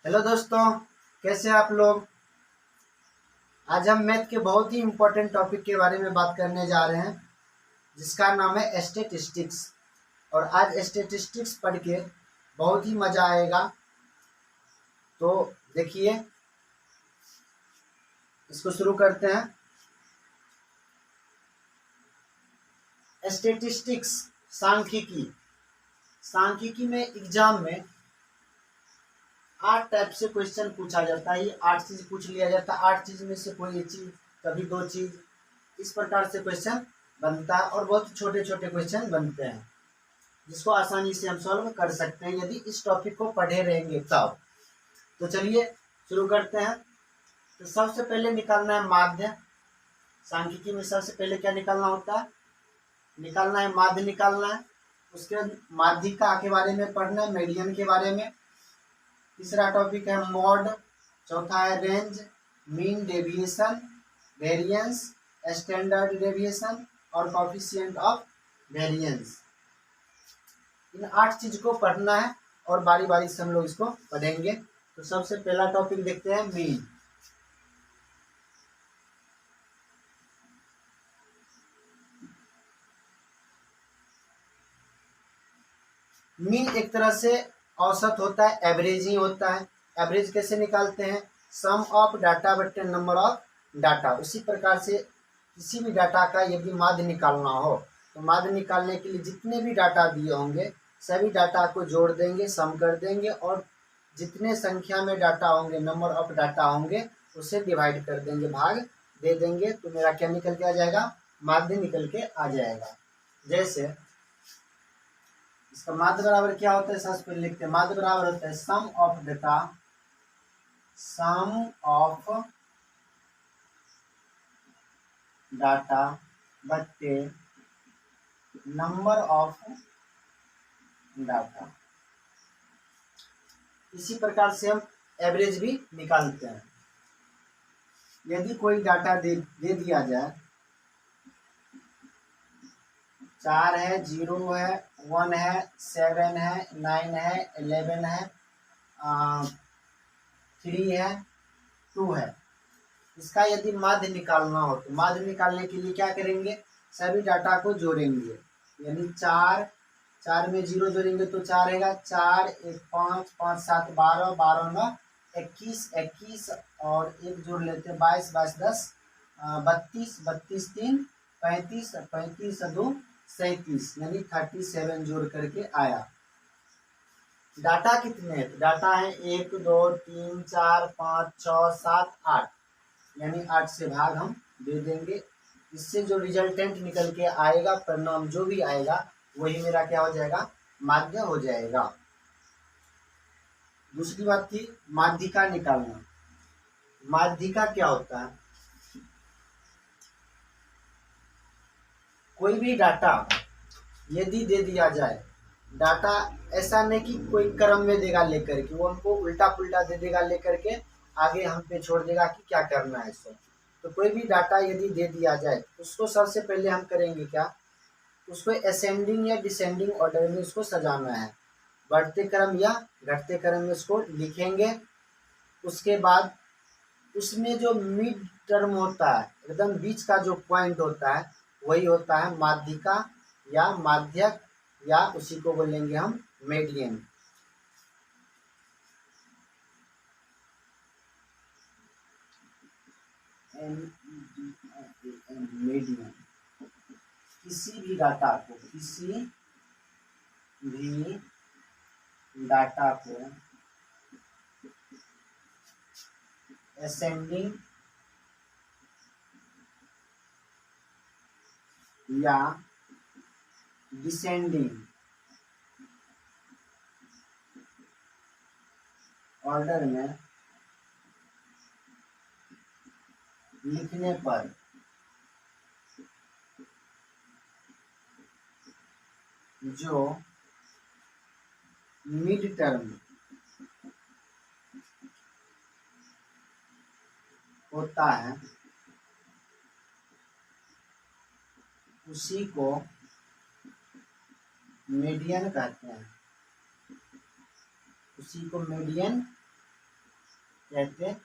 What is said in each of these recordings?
Hello दोस्तों, कैसे हैं आप लोग। आज हम मैथ के बहुत ही इम्पोर्टेंट टॉपिक के बारे में बात करने जा रहे हैं, जिसका नाम है स्टैटिस्टिक्स। और आज स्टैटिस्टिक्स पढ़ के बहुत ही मज़ा आएगा। तो देखिए, इसको शुरू करते हैं। स्टैटिस्टिक्स सांख्यिकी में एग्जाम में 8 टाइप से क्वेश्चन पूछा जाता है। ये 8 चीज पूछ लिया जाता है। 8 चीज में से कोई एक चीज, कभी 2 चीज, इस प्रकार से क्वेश्चन बनता है। और बहुत छोटे छोटे क्वेश्चन बनते हैं, जिसको आसानी से हम सॉल्व कर सकते हैं यदि इस टॉपिक को पढ़े रहेंगे तब। तो चलिए शुरू करते हैं। तो सबसे पहले निकालना है माध्य। सांख्यिकी में सबसे पहले क्या निकालना होता है? निकालना है माध्य निकालना है। उसके बाद माध्यिका के बारे में पढ़ना है, मीडियन के बारे में। तीसरा टॉपिक है मॉड। चौथा है range, mean deviation, variance, standard deviation और कोएफिशिएंट ऑफ वेरिएंस। इन 8 चीज को पढ़ना है और बारी बारी से हम लोग इसको पढ़ेंगे। तो सबसे पहला टॉपिक देखते हैं, मीन। मीन एक तरह से औसत होता है, एवरेज ही होता है। एवरेज कैसे निकालते हैं? सम ऑफ डाटा बटे नंबर ऑफ डाटा। उसी प्रकार से किसी भी डाटा का यदि माध्य निकालना हो तो माध्य निकालने के लिए जितने भी डाटा दिए होंगे सभी डाटा को जोड़ देंगे, सम कर देंगे, और जितने संख्या में डाटा होंगे, नंबर ऑफ डाटा होंगे, उसे डिवाइड कर देंगे, भाग दे देंगे। तो मेरा क्या निकल के आ जाएगा? माध्य निकल के आ जाएगा। जैसे इसका माध्य बराबर क्या होता है? सबसे पहले लिखते हैं, माध्य बराबर होता है sum of data, sum of data बट्टे नंबर ऑफ डाटा। इसी प्रकार से हम एवरेज भी निकालते हैं। यदि कोई डाटा दे दिया जाए, 4 है, 0 है, 1 है, 7 है, 9 है, 11 है, 3 है, 2 है। इसका यदि माध्य निकालना हो तो माध्य निकालने के लिए क्या करेंगे? सभी डाटा को जोड़ेंगे। यानी 4 में 0 जोड़ेंगे तो 4 रहेगा। 4 1 5 5 7 12 12 9 21 21 और 1 जोड़ लेते हैं 22 22 10 32 32 3 35 35 2 37, यानी 37 जोड़ करके आया। डाटा कितने हैं? डाटा है 1 2 3 4 5 6 7 8, यानी 8 से भाग हम दे देंगे। इससे जो रिजल्टेंट निकल के आएगा, परिणाम जो भी आएगा, वही मेरा क्या हो जाएगा? माध्य हो जाएगा। दूसरी बात थी माध्यिका निकालना। माध्यिका क्या होता है? कोई भी डाटा यदि दे दिया जाए, डाटा ऐसा नहीं कि कोई क्रम में देगा लेकर के, वो हमको उल्टा पुल्टा दे देगा लेकर के, आगे हम पे छोड़ देगा कि क्या करना है इसको। तो कोई भी डाटा यदि दे दिया जाए, उसको सबसे पहले हम करेंगे क्या? उसको असेंडिंग या डिसेंडिंग ऑर्डर में उसको सजाना है। बढ़ते क्रम या घटते क्रम में उसको लिखेंगे। उसके बाद उसमें जो मिड टर्म होता है, एकदम बीच का जो पॉइंट होता है, वही होता है माध्यिका या माध्यक, या उसी को बोलेंगे हम मीडियन। मीडियन किसी भी डाटा को असेंडिंग या डिसेंडिंग ऑर्डर में लिखने पर जो मिड टर्म होता है उसी को मीडियन कहते हैं। उसी को मीडियन कहते हैं।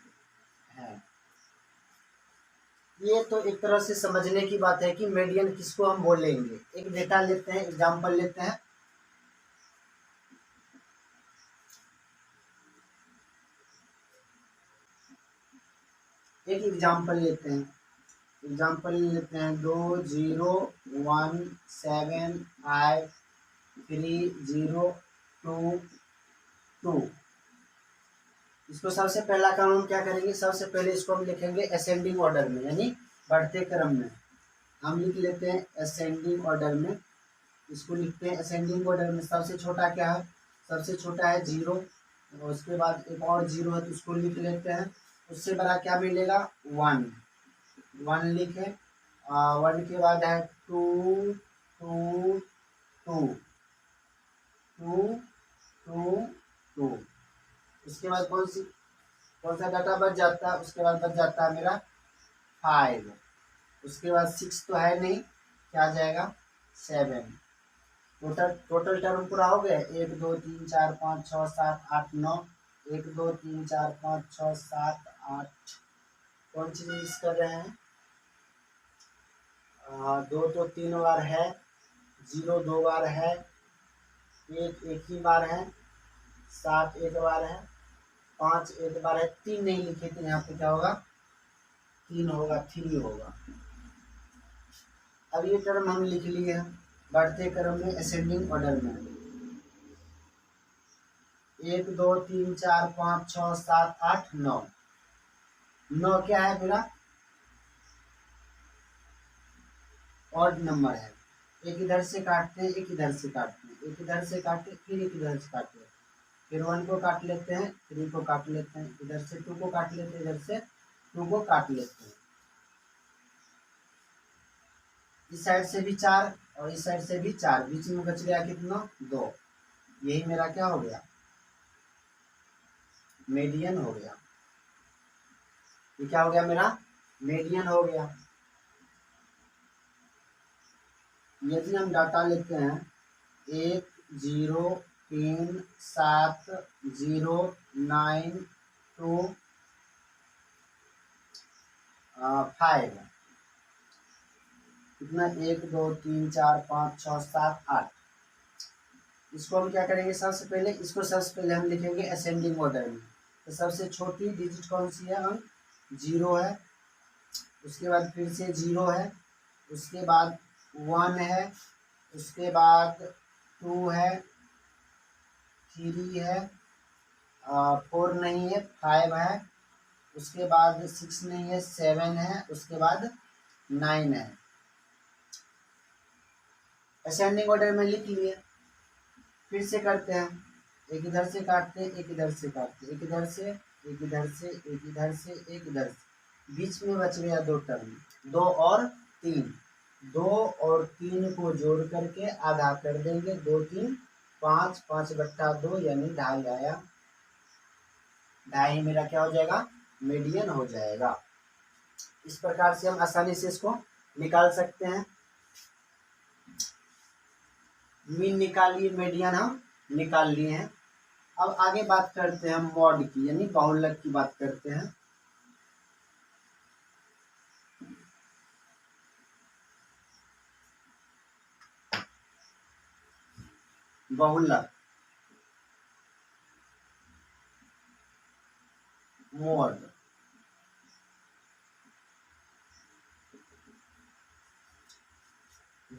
ये तो एक तरह से समझने की बात है कि मीडियन किसको हम बोलेंगे। एक डेटा लेते हैं, एग्जांपल लेते हैं। एक एग्जांपल लेते हैं, 201753022। इसको सबसे पहला काम हम क्या करेंगे, सबसे पहले इसको हम लिखेंगे असेंडिंग ऑर्डर में, यानी बढ़ते क्रम में। हम लिख लेते हैं असेंडिंग ऑर्डर में। इसको लिखते हैं असेंडिंग ऑर्डर में। सबसे छोटा क्या है, सबसे छोटा है 0, और उसके बाद एक और 0 है तो उसको लिख लेते हैं। उससे बड़ा क्या मिलेगा, 1 लिखे। 1 के बाद है 2 2 2 2 2 2। उसके बाद कौन सा डाटा बच जाता है, उसके बाद बच जाता है मेरा 5। उसके बाद 6 तो है नहीं, क्या आ जाएगा 7। टोटल टर्म पूरा हो गया। 1 2 3 4 5 6 7 8 9। 1 2 3 4 5 6 7 8। कौन सी यूज कर रहे हैं, 2 तो 3 बार है, 0 2 बार है, 1 एक ही बार है, 7 एक बार है, 5 एक बार है, 3 नहीं लिखे थे, यहाँ पे क्या होगा 3 होगा, 3 होगा। अब ये टर्म हम लिख लिए हैं बढ़ते क्रम में असेंडिंग ऑर्डर में। 1 2 3 4 5 6 7 8 9। 9 क्या है मेरा, ऑड नंबर है। एक इधर से काटते हैं, एक इधर से काटते हैं, एक इधर से काटते, फिर एक इधर से काटते हैं, फिर 1 को काट लेते हैं, 3 को काट लेते हैं, इधर से 2 को काट लेते हैं, इधर से 2 को काट लेते हैं। इस साइड से भी 4 और इस साइड से भी 4, बीच में बच गया कितना, 2। यही मेरा क्या हो गया, मीडियन हो गया। ये क्या हो गया मेरा, मीडियन हो गया। यदि हम डाटा लेते हैं 1 0 3 7 0 9 2 5, कितना 1 2 3 4 5 6 7 8। इसको हम क्या करेंगे, सबसे पहले हम लिखेंगे असेंडिंग ऑर्डर में। तो सबसे छोटी डिजिट कौन सी है, अंक 0 है, उसके बाद फिर से 0 है, उसके बाद 1 है, उसके बाद 2 है, 3 है, 4 नहीं है, 5 है, उसके बाद 6 नहीं है, 7 है, उसके बाद 9 है। असेंडिंग ऑर्डर में लिख लिए। फिर से करते हैं, एक इधर से काटते, एक इधर से काटते, एक इधर से, एक इधर से, एक इधर से, एक इधर से, बीच में बच गया 2 टर्म, 2 और 3। 2 और 3 को जोड़ करके आधा कर देंगे, 2 3 5, 5/2 यानी 2.5 आया। 2.5 मेरा क्या हो जाएगा, मीडियन हो जाएगा। इस प्रकार से हम आसानी से इसको निकाल सकते हैं। मीन निकालिए, मीडियन हम निकाल लिए हैं। अब आगे बात करते हैं मॉड की, यानी बहुलक की बात करते हैं। बहुलक, मॉड,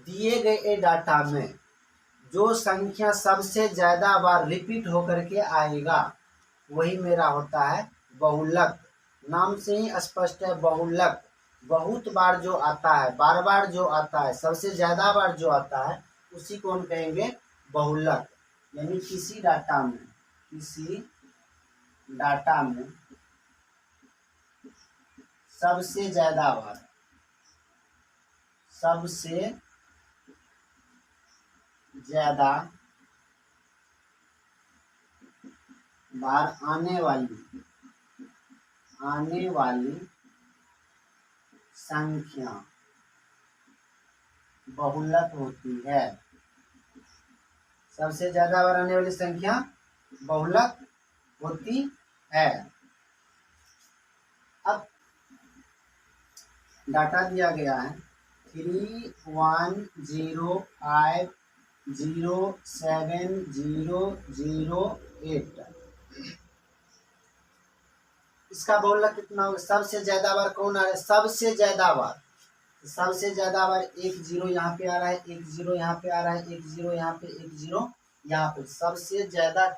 दिए गए डाटा में जो संख्या सबसे ज्यादा बार रिपीट होकर के आएगा वही मेरा होता है बहुलक। नाम से ही स्पष्ट है, बहुलक बहुत बार जो आता है, बार बार जो आता है, सबसे ज्यादा बार जो आता है उसी को हम कहेंगे बहुलक। यानी किसी डाटा में सबसे ज्यादा बार, सबसे ज्यादा बार आने वाली संख्या बहुलक होती है। सबसे ज्यादा बार आने वाली संख्या बहुलक होती है। डाटा दिया गया है 310507008। इसका बहुलक कितना होगा? सबसे ज्यादा बार कौन आ रहा है? सबसे ज्यादा बार, सबसे ज्यादा बार एक जीरो यहाँ पे आ रहा है, एक जीरो यहाँ पे आ रहा है, एक जीरो यहाँ पे, एक जीरो यहाँ पे, सबसे ज्यादा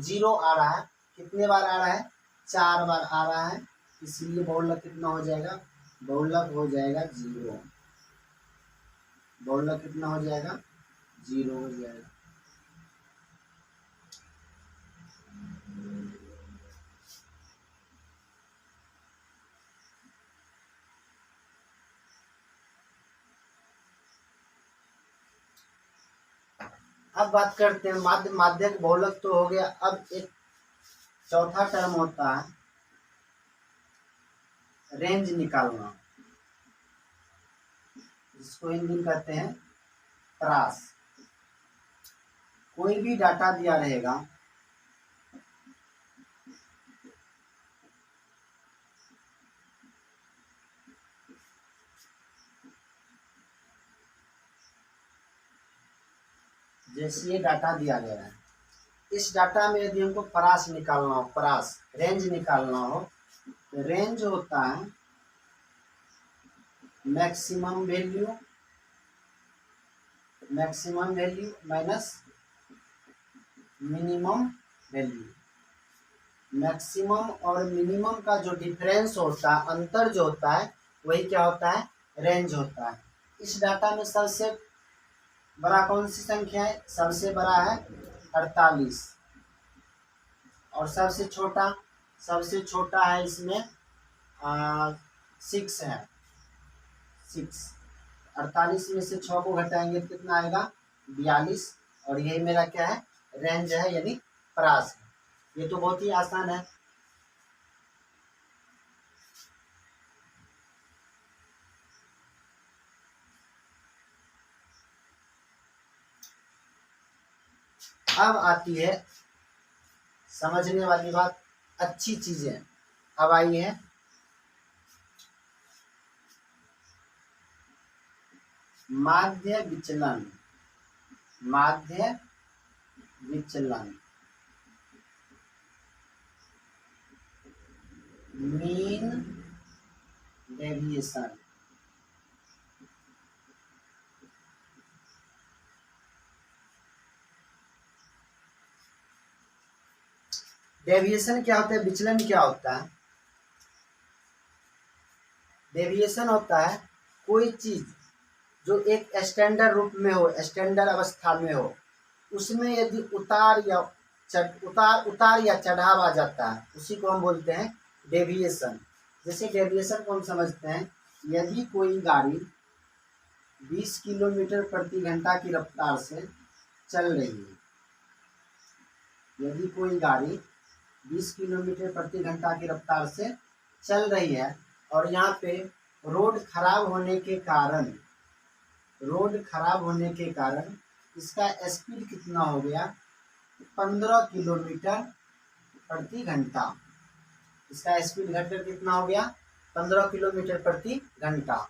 जीरो आ रहा है। कितने बार आ रहा है? 4 बार आ रहा है। इसलिए बहुलक कितना हो जाएगा? बहुलक हो जाएगा 0। बहुलक कितना हो जाएगा? 0 हो जाएगा। अब बात करते हैं माध्य। माध्यक बहुलक तो हो गया। अब एक चौथा टर्म होता है रेंज निकालना, जिसको हिंदी में कहते हैं परास। कोई भी डाटा दिया रहेगा, जैसे ये डाटा दिया गया है, इस डाटा में यदि हमको परास निकालना हो, परास रेंज निकालना हो, तो रेंज होता है maximum value minus minimum value. Maximum और मिनिमम का जो डिफरेंस होता है, अंतर जो होता है, वही क्या होता है? रेंज होता है। इस डाटा में सबसे बड़ा कौन सी संख्या है? सबसे बड़ा है 48। और सबसे छोटा है इसमें 6 है, 6। 48 में से 6 को घटाएंगे तो कितना आएगा? 42। और यही मेरा क्या है? रेंज है, यानी परास है। ये तो बहुत ही आसान है। अब आती है समझने वाली बात, अच्छी चीजें अब आई है। माध्य विचलन, माध्य विचलन, मीन डेविएशन। डेविएशन क्या होता है? विचलन क्या होता है? डेविएशन होता है कोई चीज जो एक स्टैंडर्ड रूप में हो, स्टैंडर्ड अवस्था में हो, उसमें यदि उतार या चढ़ाव आ जाता है, उसी को हम बोलते हैं डेविएशन। जैसे डेविएशन को हम समझते हैं, यदि कोई गाड़ी 20 किलोमीटर प्रति घंटा की रफ्तार से चल रही है, यदि कोई गाड़ी 20 किलोमीटर प्रति घंटा की रफ्तार से चल रही है, और यहाँ पे रोड खराब होने के कारण इसका स्पीड कितना हो गया? 15 किलोमीटर प्रति घंटा। इसका स्पीड घटकर कितना हो गया? 15 किलोमीटर प्रति घंटा।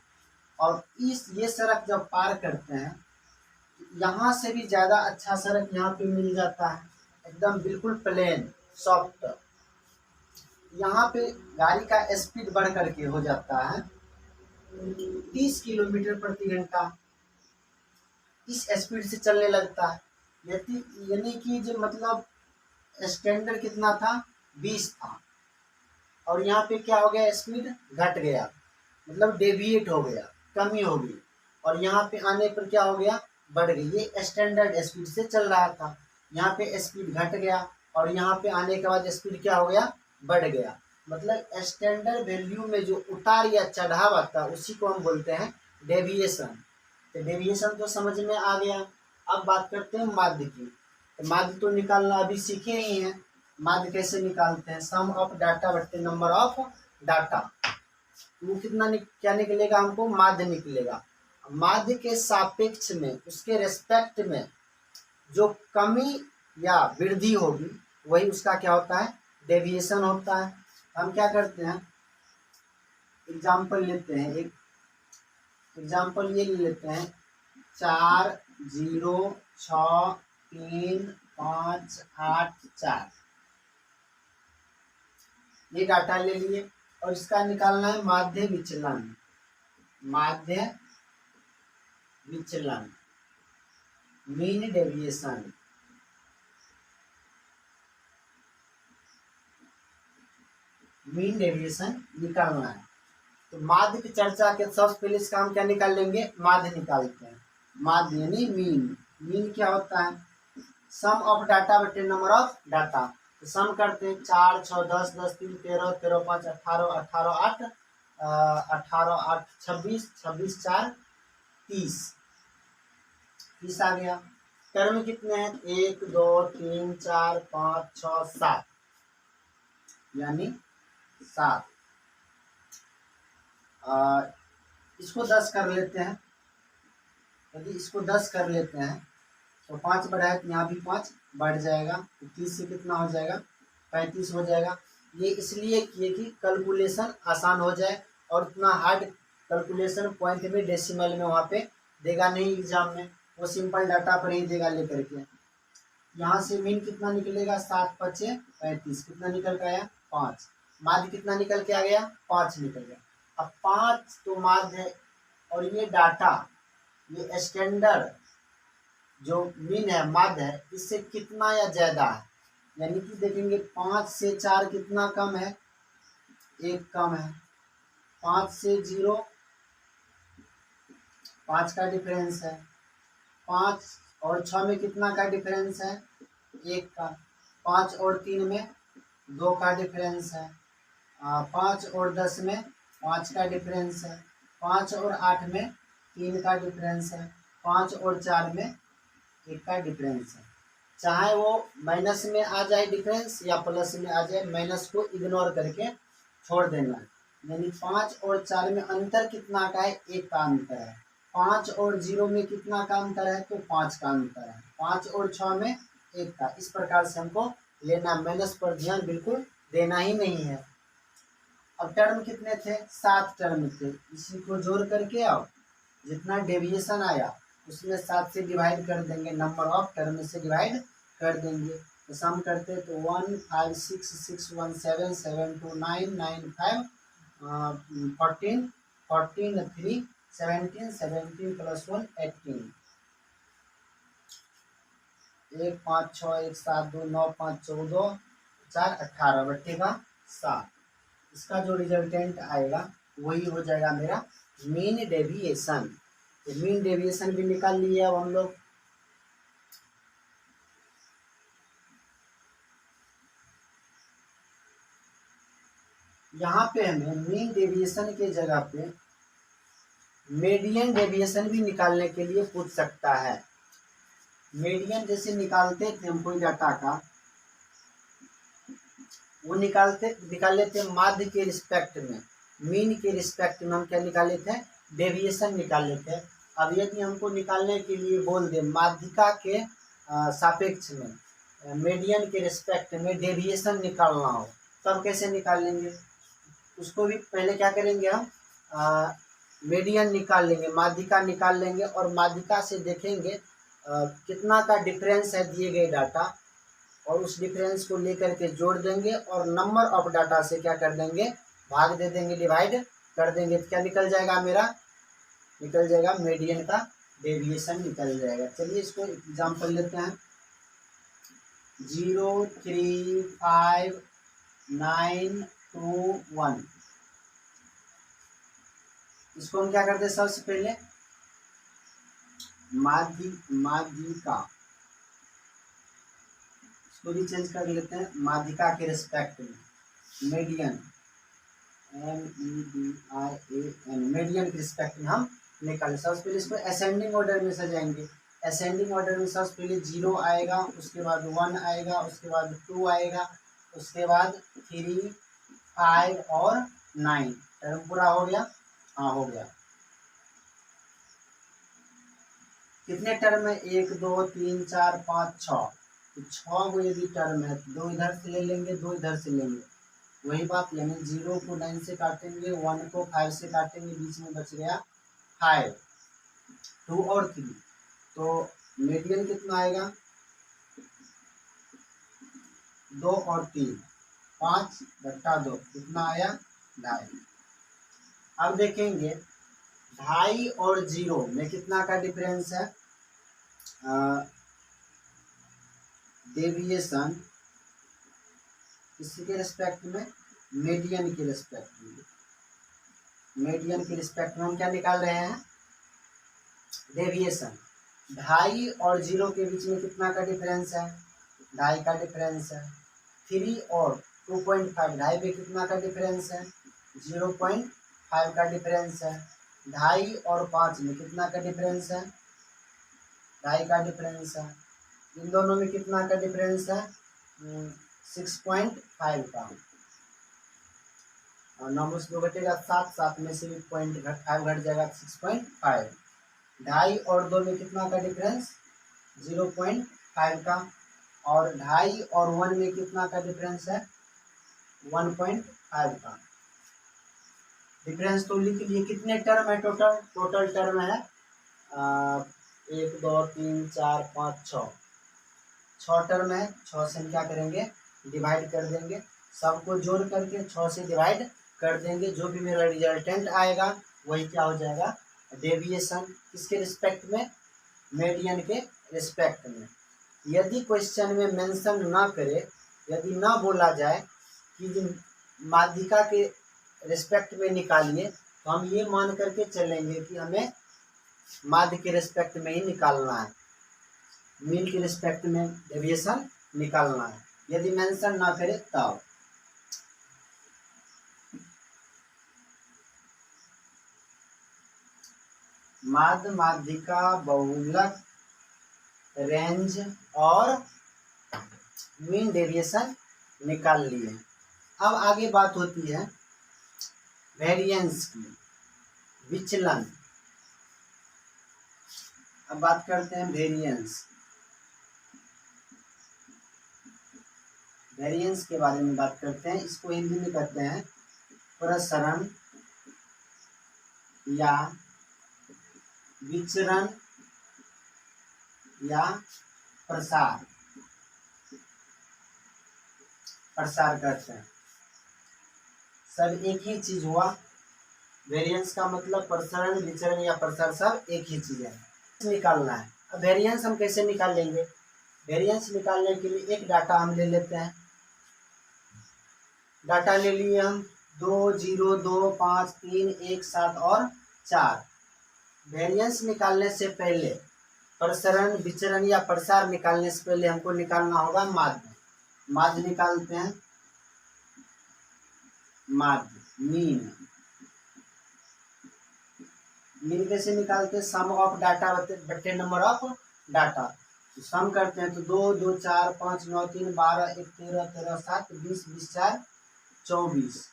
और ये सड़क जब पार करते हैं, यहाँ से भी ज्यादा अच्छा सड़क यहाँ पे मिल जाता है, एकदम बिल्कुल प्लेन सॉफ्ट। यहाँ पे गाड़ी का स्पीड बढ़ करके हो जाता है 30 किलोमीटर प्रति घंटा। इस स्पीड से चलने लगता है, यानी कि जो मतलब स्टैंडर्ड कितना था? 20 था, और यहाँ पे क्या हो गया? स्पीड घट गया, मतलब डेविएट हो गया, कमी हो गई। और यहाँ पे आने पर क्या हो गया? बढ़ गई। ये स्टैंडर्ड स्पीड से चल रहा था, यहाँ पे स्पीड घट गया, और यहाँ पे आने के बाद स्पीड क्या हो गया? बढ़ गया। मतलब स्टैंडर्ड वैल्यू में जो उतार या चढ़ाव आता है, उसी को हम बोलते हैं डेविएशन। तो डेविएशन तो समझ में आ गया। अब बात करते हैं माध्य की। तो माध्य तो निकालना अभी सीखे ही हैं। माध्य कैसे निकालते हैं? सम ऑफ डाटा बट्टे नंबर ऑफ डाटा। वो क्या निकलेगा? हमको माध्य निकलेगा। माध्य के सापेक्ष में, उसके रेस्पेक्ट में जो कमी या वृद्धि होगी, वही उसका क्या होता है? डेविएशन होता है। हम क्या करते हैं, एग्जाम्पल लेते हैं, एक एग्जाम्पल ये ले लेते हैं 4 0 6 3 5 8 4, ये डाटा ले लिए और इसका निकालना है माध्य विचलन। माध्य विचलन, मीन डेविएशन। मीन डेविएशन निकालना है। तो माध्य की चर्चा के सबसे पहले इसका हम क्या निकाल लेंगे, माध्य निकालते हैं। माध्य यानी मीन। मीन क्या होता है, सम ऑफ डाटा बटे नंबर ऑफ डाटा। तो सम करते हैं 4 6 10 10 3 13 13 5 18 18 8 18 8 26 26 4 30 30 आ गया। टर्म कितने हैं, 1 2 3 4 5 6 7, यानी 7। इसको 10 कर लेते हैं। यदि इसको 10 कर लेते हैं तो 5 बढ़ाए तो यहाँ भी 5 बढ़ जाएगा, तो 30 से कितना हो जाएगा, 35 हो जाएगा। ये इसलिए किए कि कैलकुलेशन आसान हो जाए, और उतना हार्ड कैलकुलेशन पॉइंट में डेसिमल में वहाँ पे देगा नहीं एग्जाम में, वो सिंपल डाटा पर ही देगा लेकर के। यहाँ से मीन कितना निकलेगा, 7 5 35, कितना निकल के आया 5। माध्य कितना निकल के आ गया, 5 निकल गया। अब 5 तो माध्य है, और ये डाटा, ये स्टैंडर्ड जो मीन है, माध्य है, इससे कितना या ज्यादा है। यानी कि देखेंगे 5 से 4 कितना कम है, 1 कम है। 5 से 0 5 का डिफरेंस है। 5 और 6 में कितना का डिफरेंस है, 1 का। 5 और 3 में 2 का डिफरेंस है। 5 और 10 में 5 का डिफरेंस है। 5 और 8 में 3 का डिफरेंस है। 5 और 4 में 1 का डिफरेंस है। चाहे वो माइनस में आ जाए डिफरेंस या प्लस में आ जाए, माइनस को इग्नोर करके छोड़ देना है। यानी 5 और 4 में अंतर कितना का है, 1 का अंतर है। 5 और 0 में कितना का अंतर है, तो 5 का अंतर है। 5 और 6 में 1 का। इस प्रकार से हमको लेना, माइनस पर ध्यान बिल्कुल देना ही नहीं है। अब टर्म कितने थे, 7 टर्म थे। इसी को जोड़ करके आओ, जितना डेविएशन आया उसमें 7 से डिवाइड कर देंगे, नंबर ऑफ टर्म से डिवाइड कर देंगे। तो सम करते तो 1 5 6 6 1 7 7 2 9 9 5 14 14 3 17 17 प्लस 1 18, 1 5 6 1 7 2 9 5 14 4 18 बट्टे का 7। इसका जो रिजल्टेंट आएगा वही हो जाएगा मेरा मीन डेविएशन। तो मीन डेविएशन भी निकाल लिया अब हम लोग। यहाँ पे हमें मीन डेविएशन के जगह पे मीडियन डेविएशन भी निकालने के लिए पूछ सकता है। मीडियन जैसे निकालते थे हम कोई डाटा का, वो निकाल लेते माध्य के रिस्पेक्ट में, मीन के रिस्पेक्ट में हम क्या निकाले थे, डेविएशन निकाल लेते हैं। अब यदि हमको निकालने के लिए बोल दे माध्यिका के सापेक्ष में, मीडियन के रिस्पेक्ट में डेविएशन निकालना हो, तब कैसे निकाल लेंगे, उसको भी पहले क्या करेंगे हम, मीडियन निकाल लेंगे, माध्यिका निकाल लेंगे, और माध्यिका से देखेंगे कितना का डिफरेंस है दिए गए डाटा, और उस डिफरेंस को लेकर के जोड़ देंगे, और नंबर ऑफ डाटा से क्या कर देंगे, भाग दे देंगे, डिवाइड कर देंगे। तो क्या निकल जाएगा मेरा, निकल जाएगा मीडियन का डेविएशन निकल जाएगा। चलिए इसको एग्जांपल लेते हैं। 0 3 5 9 2 1। इसको हम क्या करते हैं, सबसे पहले माध्यिका, इसको भी चेंज कर लेते हैं, माध्यिका के रिस्पेक्ट में मीडियन, MEDIAN, मीडियन के रिस्पेक्ट में हम निकालें। सबसे पहले इसको असेंडिंग ऑर्डर में सजाएंगे। असेंडिंग ऑर्डर में सबसे पहले 0 आएगा, उसके बाद 1 आएगा, उसके बाद 2 आएगा, उसके बाद 3 5 और 9। टर्म पूरा हो गया, हाँ हो गया। कितने टर्म है, 1 2 3 4 5 6। तो 6 को यदि टर्म है तो 2 इधर से ले लेंगे, 2 इधर से लेंगे, वही बात, यानी 0 को 9 से काटेंगे, 1 को 5 से काटेंगे, बीच में बच गया 5, 2 और 3, तो मीडियन कितना आएगा 2 और 3, 5/2 कितना आया 2.5। अब देखेंगे 2.5 और 0 में कितना का डिफरेंस है, डेविएशन किसी के रिस्पेक्ट में, मीडियन के रिस्पेक्ट में, मीडियन के रिस्पेक्ट में हम क्या निकाल रहे हैं, डेविएशन। 2.5 और 0 के बीच में कितना का डिफरेंस है, 2.5 का डिफरेंस है। 3 और 2.5, 2.5 में कितना का डिफरेंस है, 0.5 का डिफरेंस है। 2.5 और 5 में कितना का डिफरेंस है, 2.5 का डिफरेंस है। इन दोनों में कितना का डिफरेंस है, 6.5 का। और 9 से 2 घटेगा 7, 7 में से 5 घट जाएगा 6.5। 2.5 और 2 में कितना का डिफरेंस, 0.5 का। और 2.5 और 1 में कितना का डिफरेंस है, 1.5 का डिफरेंस। तो लिख लिए कितने टर्म है, टोटल टर्म है 1 2 3 4 5 6 टर्म है। 6 से हम क्या करेंगे, डिवाइड कर देंगे, सबको जोड़ करके 6 से डिवाइड कर देंगे। जो भी मेरा रिजल्टेंट आएगा वही क्या हो जाएगा, डेविएशन। किसके रिस्पेक्ट में, मीडियन के रिस्पेक्ट में। यदि क्वेश्चन में मेंशन ना करे, यदि ना बोला जाए कि माध्यिका के रिस्पेक्ट में निकालिए, तो हम ये मान करके चलेंगे कि हमें माध्य के रिस्पेक्ट में ही निकालना है, मीन के रिस्पेक्ट में डेविएशन निकालना है। यदि मेंशन ना करे तब। माध्य माध्यिका बहुलक रेंज और मीन डेविएशन निकाल लिए। अब आगे बात होती है वेरिएंस की, विचलन। अब बात करते हैं वेरिएंस, वेरिएंस के बारे में बात करते हैं। इसको हिंदी में कहते हैं प्रसरण या विचरण या प्रसार, प्रसार करते हैं। सब एक ही चीज हुआ। वेरिएंस का मतलब प्रसरण, विचरण या प्रसार सब एक ही चीज है, निकालना है। अब वेरिएंस हम कैसे निकाल लेंगे, वेरिएंस निकालने के लिए एक डाटा हम ले लेते हैं। डाटा ले लिए हम 2 0 2 5 3 1 7 और 4। वेरिएंस निकालने से पहले, प्रसरण विचरण या प्रसार निकालने से पहले हमको निकालना होगा माध्य। माध्य निकालते हैं, माध्य मीन। मीन कैसे निकालते हैं, सम ऑफ डाटा बट्टे नंबर ऑफ डाटा। तो सम करते हैं तो 2 2 4 5 9 3 12 1 13 13 7 20 20 4 24।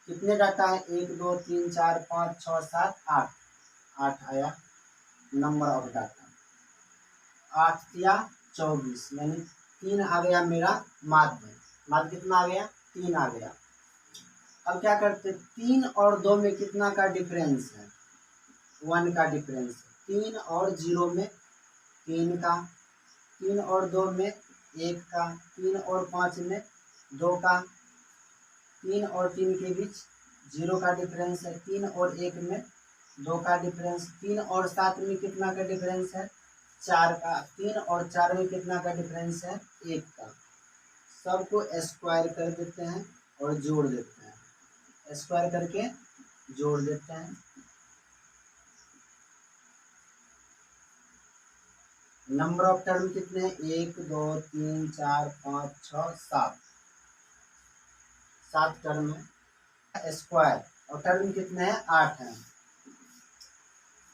कितने डाटा है, 1 2 3 4 5 6 7 8, 8 आया नंबर ऑफ डाटा। 8 या 24 यानी 3 आ गया मेरा माध्य। माध्य कितना आ गया, 3 आ गया। अब क्या करते, 3 और 2 में कितना का डिफरेंस है, 1 का डिफरेंस है। 3 और 0 में 3 का, 3 और 2 में 1 का, 3 और 5 में 2 का, 3 और 3 के बीच 0 का डिफरेंस है। 3 और 1 में 2 का डिफरेंस। 3 और 7 में कितना का डिफरेंस है, 4 का। 3 और 4 में कितना का डिफरेंस है, 1 का। सबको स्क्वायर कर देते हैं और जोड़ देते हैं, स्क्वायर करके जोड़ देते हैं। नंबर ऑफ टर्म कितने हैं, 1 2 3 4 5 6 7, 7 टर्म है। स्क्वायर और टर्म कितने हैं, 8 हैं।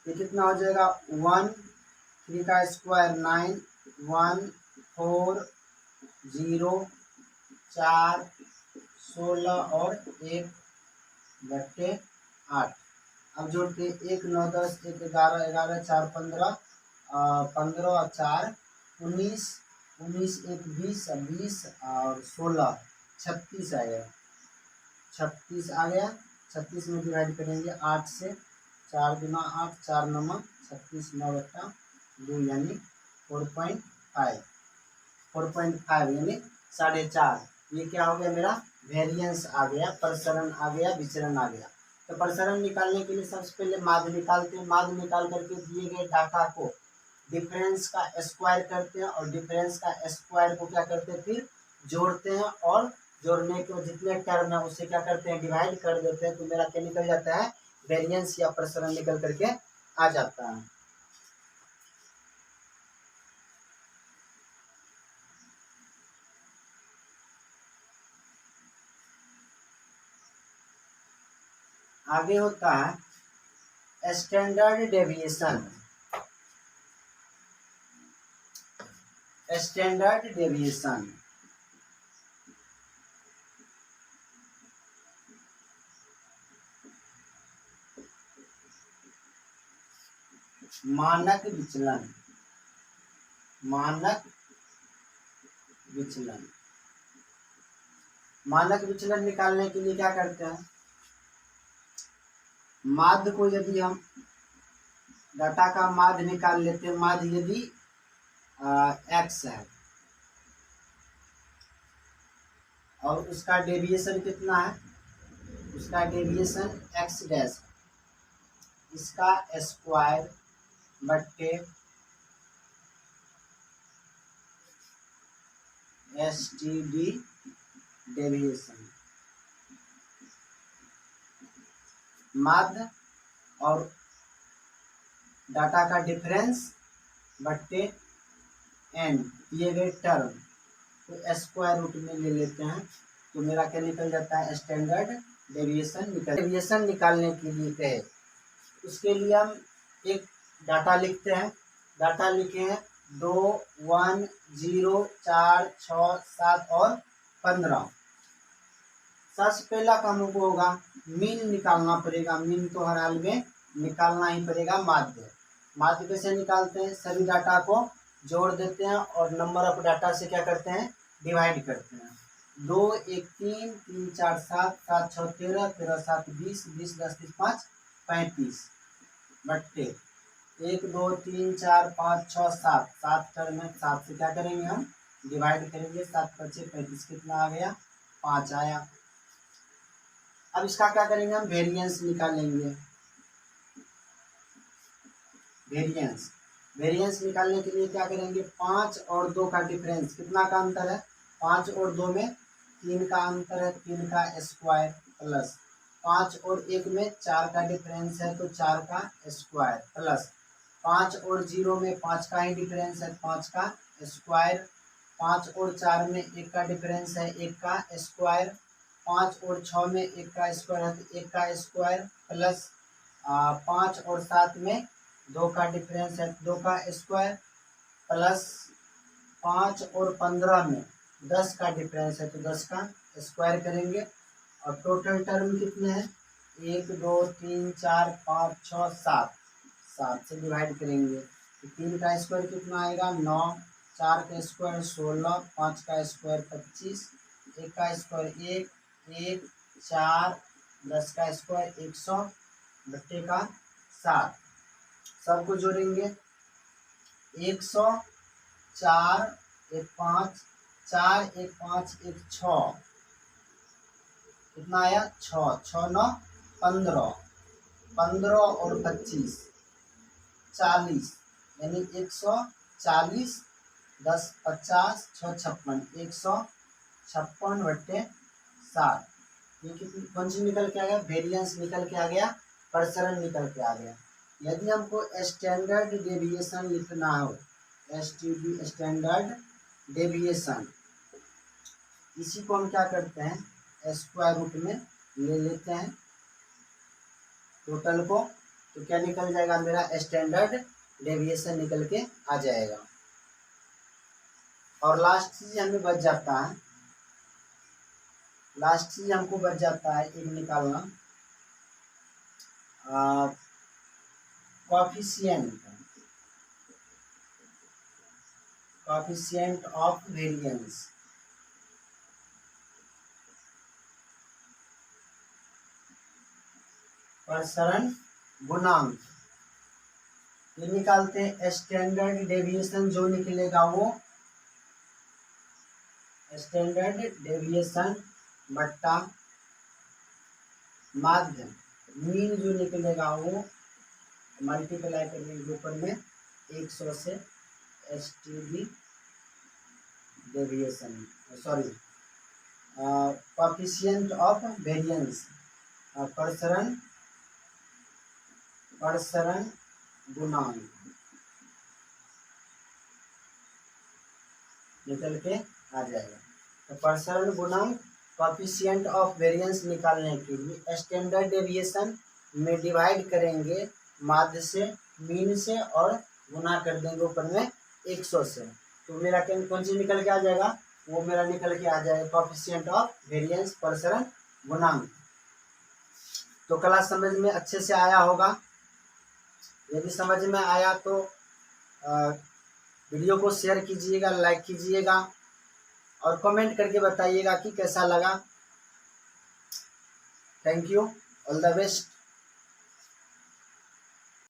ये कितना हो जाएगा, 1 3 का स्क्वायर 9 1 4 0 4 16 और 1 बट्टे 8। अब जोड़ते 1 9 10 1 11 11 4 15 15 और 4 19 19 1 20 20 और 16 36 आएगा। 36 आ गया। 36 में डिवाइड करेंगे 8 से, 4 दूना 8, 4 नवा 36, 9/2 यानी 4.5, 4.5 यानी 4.5। ये क्या हो गया मेरा वेरिएंस आ गया, प्रसरण आ गया, विचरण आ गया। तो प्रसरण निकालने के लिए सबसे पहले माध्य निकालते हैं। माध्य निकाल करके दिए गए डाटा को डिफरेंस का स्क्वायर करते हैं और डिफरेंस का स्क्वायर को क्या करते हैं फिर जोड़ते हैं, और जोड़ने के जितने टर्म है उसे क्या करते हैं डिवाइड कर देते हैं। तो मेरा क्या निकल जाता है वेरिएंस या प्रसरण निकल करके आ जाता है। आगे होता है स्टैंडर्ड डेविएशन। स्टैंडर्ड डेविएशन मानक विचलन। मानक विचलन, मानक विचलन निकालने के लिए क्या करते हैं, माध्य को यदि हम डाटा का माध्य निकाल लेते हैं, माध्य यदि x है और उसका डेविएशन कितना है, उसका डेविएशन x डैश, इसका स्क्वायर बट्टे STD डेविएशन। माध्य और डाटा का डिफरेंस बट्टे n दिए गए टर्म तो स्क्वायर रूट में ले लेते हैं। तो मेरा क्या निकल जाता है स्टैंडर्ड डेविएशन। डेविएशन निकालने के लिए कहे उसके लिए हम एक डाटा लिखते हैं। डाटा लिखे हैं 2, 1, 0, 4, 6, 7 और 15। सबसे पहला काम हमको होगा मीन निकालना पड़ेगा। मीन तो हर हाल में निकालना ही पड़ेगा। माध्य, माध्य कैसे निकालते हैं, सभी डाटा को जोड़ देते हैं और नंबर ऑफ डाटा से क्या करते हैं डिवाइड करते हैं। 2, 1, 3, 3, 4, 7, 7, 6, 13, 13, 7, 20, 20, 10, 30, 5, 35 बट्टे 1, 2, 3, 4, 5, 6, 7, 7 टर्म में 7 से क्या करेंगे हम डिवाइड करेंगे। 7 5 35 कितना आ गया 5 आया। अब इसका क्या करेंगे हम वेरिएंस निकालेंगे। वेरिएंस, वेरिएंस निकालने के लिए क्या करेंगे 5 और 2 का डिफरेंस, कितना का अंतर है 5 और 2 में 3 का अंतर है, 3 का स्क्वायर प्लस 5 और 1 में 4 का डिफरेंस है तो 4 का स्क्वायर प्लस 5 और 0 में 5 का ही डिफरेंस है 5 का स्क्वायर, 5 और 4 में 1 का डिफरेंस है 1 का स्क्वायर, 5 और 6 में 1 का स्क्वायर है तो 1 का स्क्वायर प्लस 5 और 7 में 2 का डिफरेंस है 2 का स्क्वायर प्लस 5 और 15 में 10 का डिफरेंस है तो 10 का स्क्वायर करेंगे। और टोटल टर्म कितने हैं 1, 2, 3, 4, 5, 6, 7, 7 से डिवाइड करेंगे तो 3 का स्क्वायर कितना आएगा 9, 4 का स्क्वायर 16, 5 का स्क्वायर 25, 1 का स्क्वायर 1, 1, 4, 10 का स्क्वायर 100 बट्टे का 7। सबको जोड़ेंगे 100, 4, 1, 5, 4, 1, 5, 1, 6 कितना आया 6, 6, 9, 15, 15 और 25 40 यानी 140, 10, 50, 6, 56, 156 बट्टे 7। ये कितनी कौन सी निकल के आ गया वेरिएंस निकल के आ गया, प्रसरण निकल के आ गया। यदि हमको स्टैंडर्ड डेविएशन लिखना हो, STD स्टैंडर्ड डेविएशन, इसी को हम क्या करते हैं स्क्वायर रूट में ले लेते हैं टोटल को, तो क्या निकल जाएगा मेरा स्टैंडर्ड डेविएशन निकल के आ जाएगा। और लास्ट चीज हमें बच जाता है, लास्ट चीज हमको बच जाता है एक निकालना कोएफिशिएंट, कोएफिशिएंट ऑफ वेरिएंस। प्रसरण गुणांक। ये निकालते हैं स्टैंडर्ड डेविएशन, जो निकलेगा वो स्टैंडर्ड डेविएशन बट्टा माध्य मीन, जो निकलेगा वो मल्टीप्लाई करेंगे ऊपर में 100 से STD deviation, sorry coefficient of variance, प्रसरण गुणांक निकल के आ जाएगा। तो प्रसरण गुणांक कोएफिशिएंट ऑफ वेरिएंस निकालने के लिए स्टैंडर्ड डेविएशन में डिवाइड करेंगे माध्य से, मीन से, और गुना कर देंगे ऊपर में 100 से। तो मेरा कौन सी निकल के आ जाएगा, वो मेरा निकल के आ जाएगा कोएफिशिएंट ऑफ वेरिएंस प्रसरण गुणांक। तो क्लास समझ में अच्छे से आया होगा। यदि समझ में आया तो वीडियो को शेयर कीजिएगा, लाइक कीजिएगा और कमेंट करके बताइएगा कि कैसा लगा। Thank you, all the best.